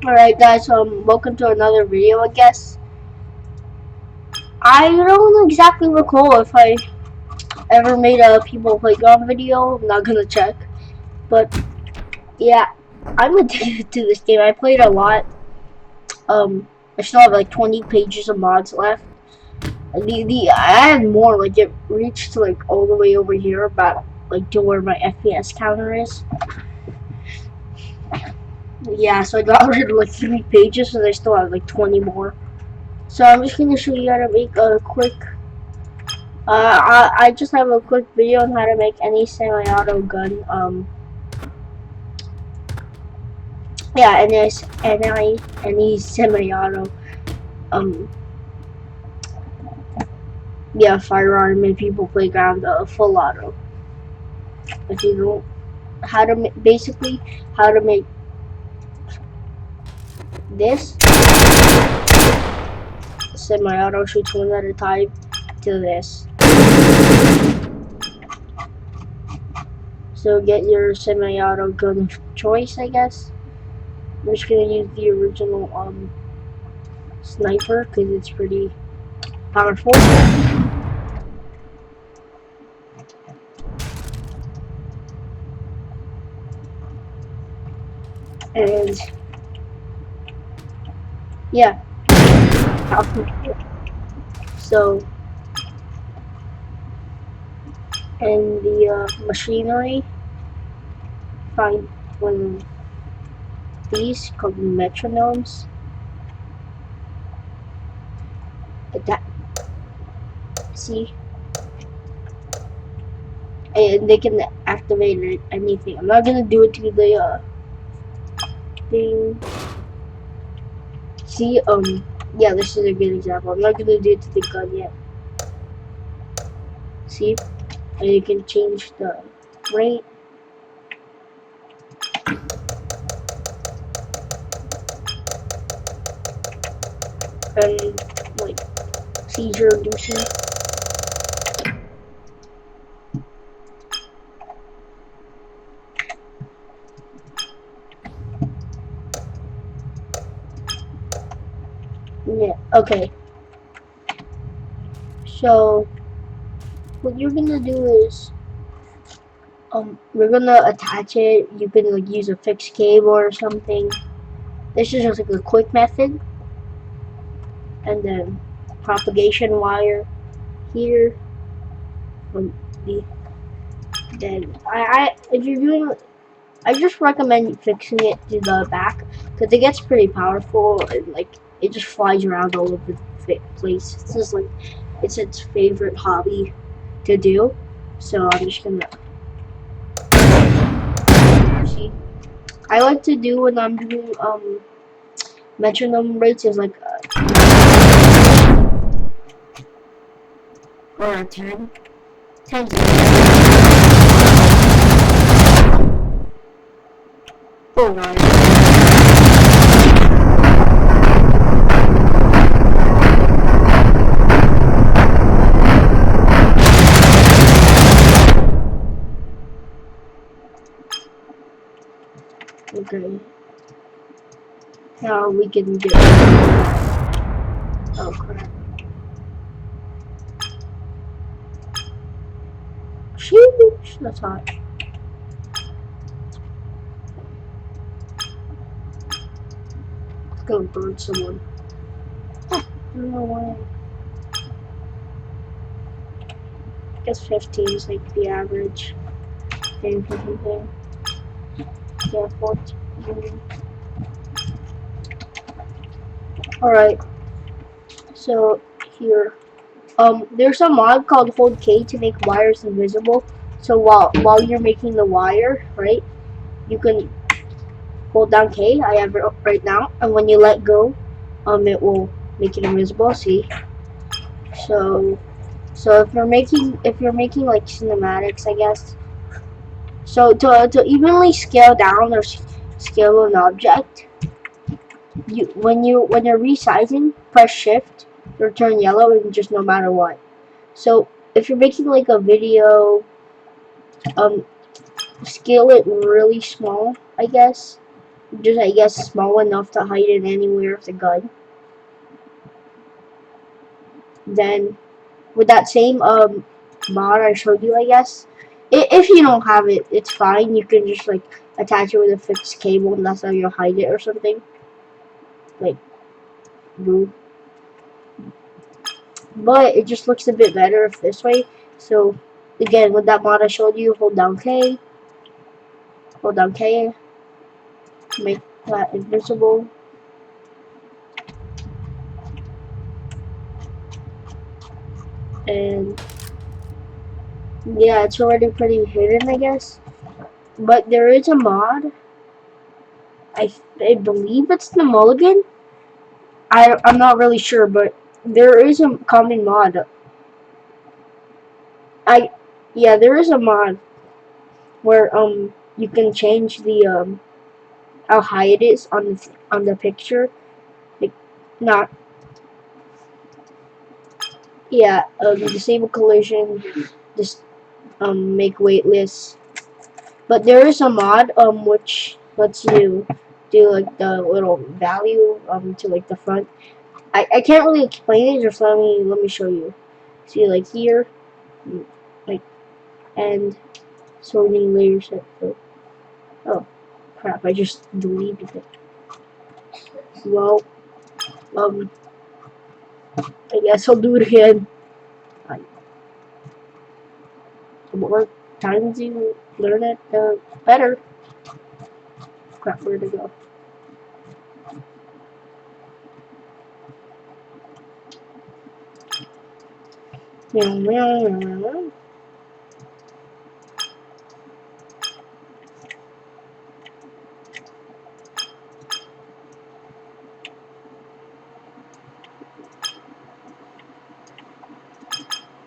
Alright guys, welcome to another video I guess. I don't exactly recall if I ever made a people playground video. I'm not gonna check. But yeah, I'm addicted to this game. I played a lot. I still have like 20 pages of mods left. I had more, like it reached like all the way over here, about like to where my FPS counter is. Yeah, so I got rid of like 3 pages and I still have like 20 more. So I'm just gonna show you how to make a quick I just have a quick video on how to make any semi-auto gun. Yeah, any semi-auto, um, yeah, firearm in people playground, full auto. If you don't, basically how to make this semi-auto shoots one at a time to this. So get your semi-auto gun of choice, I guess. I'm just gonna use the original sniper because it's pretty powerful. And yeah, so and the machinery, find one of these called metronomes. That, see, and they can activate anything. I'm not gonna do it to the thing. See, yeah, this is a good example. I'm not gonna do it to the gun yet. See, and you can change the rate. And like seizure inducing. Yeah, okay. So what you're gonna do is we're gonna attach it. You can like use a fixed cable or something. This is just like a quick method. And then propagation wire here. The then if you're doing, I just recommend fixing it to the back because it gets pretty powerful and like it just flies around all over the place. It's just like it's its favorite hobby to do. So I'm just gonna see. I like to do when I'm doing metronome rates is like or a 10. 10's oh god. Okay. Now we can get. Oh crap. Sheesh, that's hot. It's gonna burn someone. I don't know why. I guess 15 is like the average thing for something. Yeah, 14. Alright, so here. There's a mod called Hold K to make wires invisible. So while you're making the wire, right, you can hold down K. I have it up right now, and when you let go, it will make it invisible. See, so if you're making like cinematics, I guess. So to evenly scale down or scale an object, when you're resizing, press Shift, it'll turn yellow, and just no matter what. So if you're making like a video, um, scale it really small, I guess. just I guess small enough to hide it anywhere with the gun. Then with that same mod I showed you, I guess. If you don't have it, it's fine. You can just like attach it with a fixed cable, and that's how you'll hide it or something. Like, boo. But it just looks a bit better if this way. So again, with that mod I showed you, hold down K, make that invisible, and yeah, it's already pretty hidden, I guess. But there is a mod. I believe it's the Mulligan. I'm not really sure, but there is a common mod. I Yeah, there is a mod where you can change the how high it is on the picture. Like, not yeah, disable collision, just make weightless. But there is a mod which lets you do like the little value to like the front. I can't really explain it. Just let me show you. See, like here, like, and sorting layer set. Oh crap! I just deleted it. Well, um, I guess I'll do it again. Like, the more times you learn it, the better. Crap, where to go?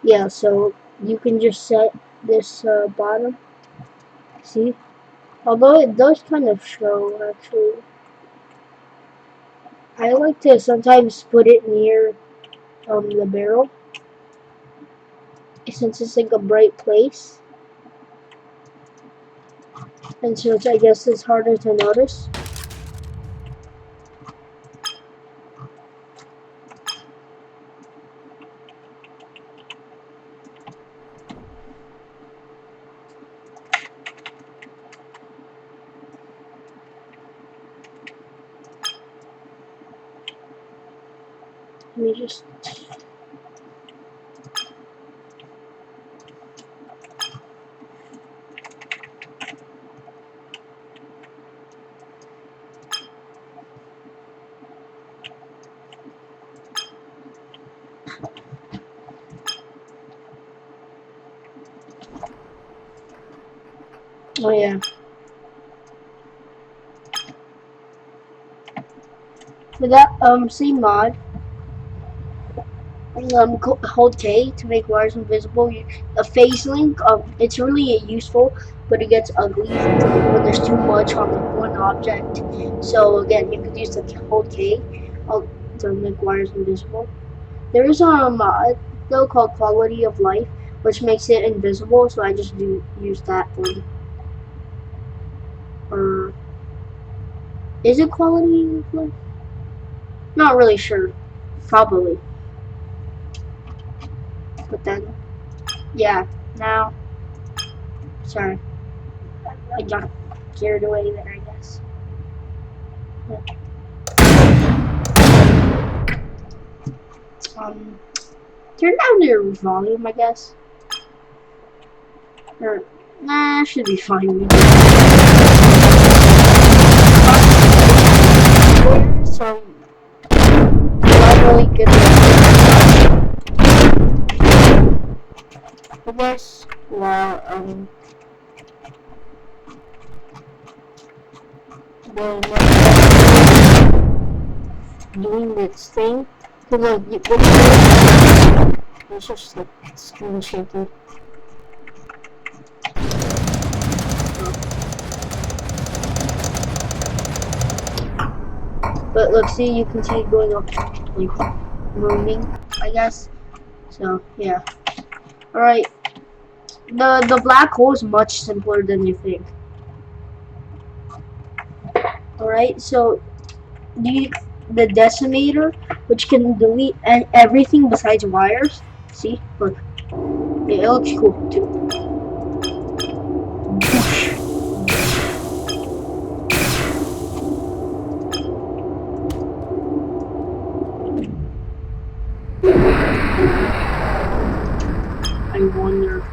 Yeah, so you can just set this bottom. See? Although it does kind of show, actually. I like to sometimes put it near the barrel, since it's like a bright place. And since I guess it's harder to notice. Let me just... Oh yeah. With that same mod, hold K to make wires invisible. A phase link, it's really useful, but it gets ugly when there's too much on the one object. So again, you could use the hold K to make wires invisible. There is a mod though called Quality of Life, which makes it invisible. So I just use that one. Or is it Quality of Life? Not really sure. Probably. But then, yeah. Now, sorry. I got carried away there, I guess. Um, turn down your volume, I guess. Or, nah, should be fine. So, I'm not really good at this. While, doing this thing. Cause like, it's just like screen shaking. But look, see, you can see it going up, like, moving, I guess. So, yeah. Alright. The black hole is much simpler than you think. Alright, so the decimator, which can delete everything besides wires. See, look, it looks cool too. I wonder.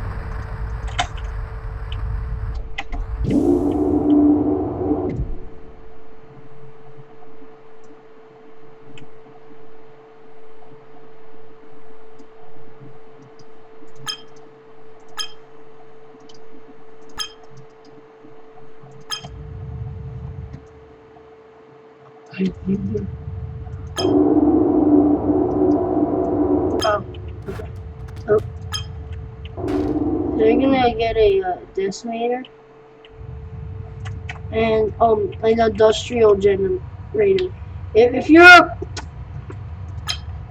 I wonder. Oh, okay. Oh, they're gonna get a decimator and an industrial generator. If you're a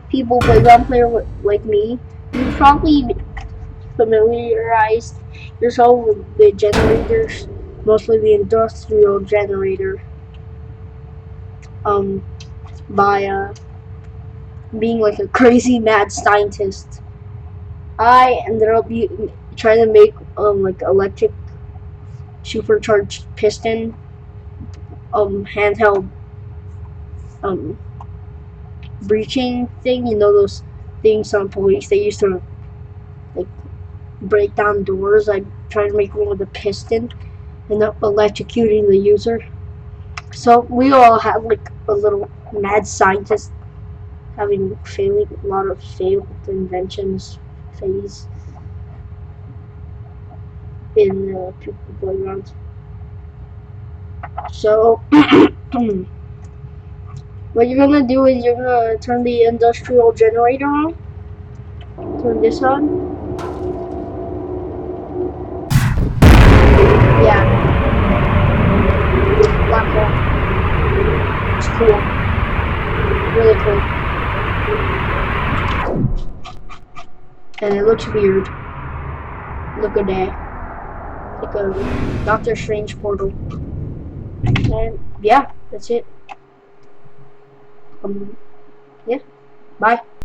people playground player like me, you probably familiarized yourself with the generators, mostly the industrial generator, um, by being like a crazy mad scientist. I ended up trying to make like electric supercharged piston handheld um breaching thing. You know those things on police they used to like break down doors. I tried to make one with a piston and electrocuting the user. So we all had like a little mad scientist having failing a lot of failed inventions phase in people playgrounds. So what you're gonna do is you're gonna turn the industrial generator on. Turn this on. Yeah, black hole. It's cool. Really cool. And it looks weird. Look at that. Like a Doctor Strange portal. And yeah, that's it. Yeah. Bye.